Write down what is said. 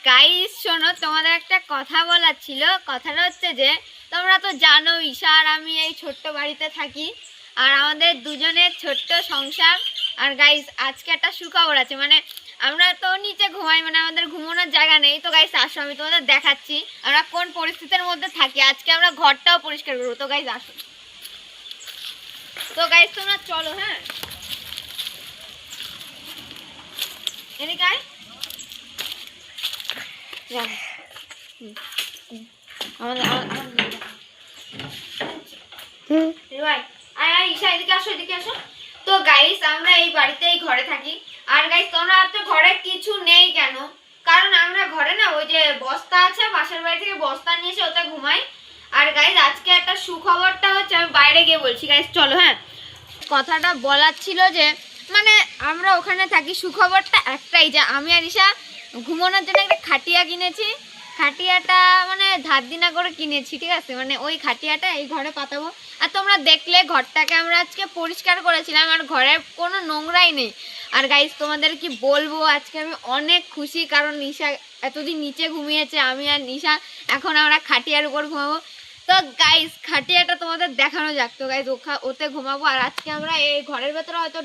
Guys শোনো, তোমাদের একটা কথা বলার ছিল। কথাটা হচ্ছে যে তোমরা তো জানো ঈশা আর আমি এই ছোট্ট বাড়িতে থাকি, আর আমাদের দুজনের ছোট্ট সংসার। আর গাইস আজকে একটা সুখবর আছে, মানে আমরা তো নিচে ঘুমাই, মানে আমাদের ঘুমানোর জায়গা নেই। তো গাইস আসো, আমি তোমাদের দেখাচ্ছি আমরা কোন পরিস্থিতির মধ্যে থাকি। আজকে আমরা ঘরটাও পরিষ্কার করবো। তো গাইস আসো, তো গাইস তোমরা চলো। হ্যাঁ, এদিকে আয়। আমাদের তো গাইস আমরা এই বাড়িতে এই ঘরে থাকি। আর গাইস তোমরা তো ঘরে কিছু নেই কেন? কারণ আমরা ঘরে না ওই যে বস্তা আছে, পাশের বাড়ি থেকে বস্তা নিয়ে এসে ওতে ঘুমাই। আর গাইস আজকে একটা সুখবরটা হচ্ছে, আমি বাইরে গিয়ে বলছি। গাইস চলো। হ্যাঁ, কথাটা বলার ছিল যে মানে আমরা ওখানে থাকি। সুখবরটা একটাই যে আমি আর ঈশা ঘুমানোর জন্য একটা খাটিয়া কিনেছি। খাটিয়াটা মানে ধার দিনা করে কিনেছি, ঠিক আছে? মানে ওই খাটিয়াটা এই ঘরে পাতাবো। আর তোমরা দেখলে ঘরটাকে আমরা আজকে পরিষ্কার করেছিলাম, আর ঘরে কোনো নোংরাই নেই। আর গাইস তোমাদের কি বলবো, আজকে আমি অনেক খুশি, কারণ ঈশা এতদিন নিচে ঘুমিয়েছে, আমি আর ঈশা এখন আমরা খাটিয়ার উপর ঘুমাবো। তো গাইস খাটিয়াটা তোমাদের দেখানো যাক। তো গাইস ওতে ঘুমাবো। আর আজকে আমরা এই ঘরের ভেতরে হয়তো